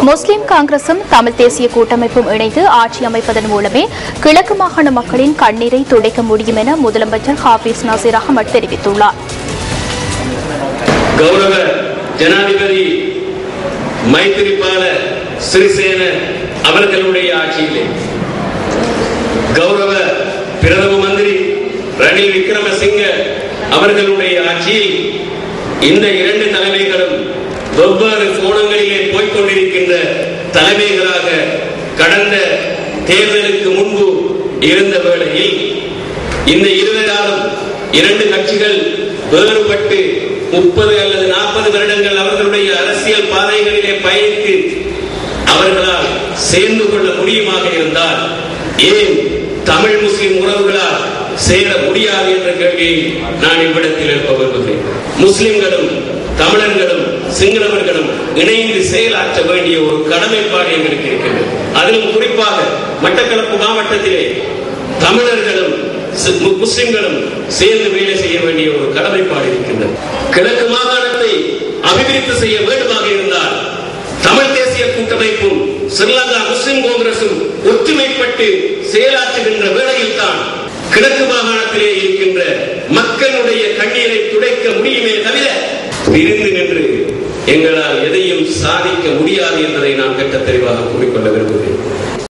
முஸ்லிம் காங்கிரசும் தமிழ் தேசிய கூட்டமைப்பும் இணைந்து ஆட்சி அமைப்பதன் மூலமே கிழக்கு மாகாண மக்களின் கண்ணீரை துடைக்க முடியும் என முதலமைச்சர் ஹாபிஸ் நசீர் அகமட் தெரிவித்துள்ளார். கௌரவ ஜனாதிபதி மைத்திரிபால சிறிசேன அவர்களுடைய ஆட்சியிலே, கௌரவ பிரதம மந்திரி ரணில் விக்ரமசிங்க அவர்களுடைய ஆட்சியில் இந்த இரண்டு தலைமைகளும் வெவ்வேறு கோணங்களிலே போய்கொண்டிருக்கின்ற தலைமைகளாக கடந்த தேர்தலுக்கு முன்பு இருந்த வேளையில் இந்த இருவராலும் இரண்டு கட்சிகள் வேறுபட்டு 30 அல்லது 40 வருடங்கள் அவர்களுடைய அரசியல் பாதைகளிலே பயணித்து அவர்களால் சேர்ந்து கொள்ள முடியுமாக இருந்தால் ஏன் தமிழ் முஸ்லிம் உறவுகளால் சேர முடியாது என்ற கேள்வியை நான் இவ்விடத்தில் எழுப்ப விரும்புகிறேன். முஸ்லிம்களும் தமிழர்களும் சிங்களவர்களும் இணைந்து செயலாற்ற வேண்டிய ஒரு கடமைப்பாடு எங்களுக்கு இருக்கிறது. அதிலும் குறிப்பாக மட்டக்களப்பு மாவட்டத்திலே தமிழர்களும் முஸ்லிம்களும் சேர்ந்து வேலை செய்ய வேண்டிய ஒரு கடமைப்பாடு இருக்கின்றது. கிழக்கு மாகாணத்தை அபிவிருத்தி செய்ய வேண்டுமாக இருந்தால் தமிழ் தேசிய கூட்டமைப்பும் ஸ்ரீலங்கா முஸ்லிம் காங்கிரசும் ஒற்றுமைப்பட்டு செயலாற்றுகின்ற வேளையில் தான் கிழக்கு மாகாணத்திலே இருக்கின்ற மக்களுடைய கண்ணீரை துடைக்க முடியுமே தவிர பிரிந்து நின்று எங்களால் எதையும் சாதிக்க முடியாது என்பதை நான் கட்ட தெளிவாக கூறிக்கொள்ள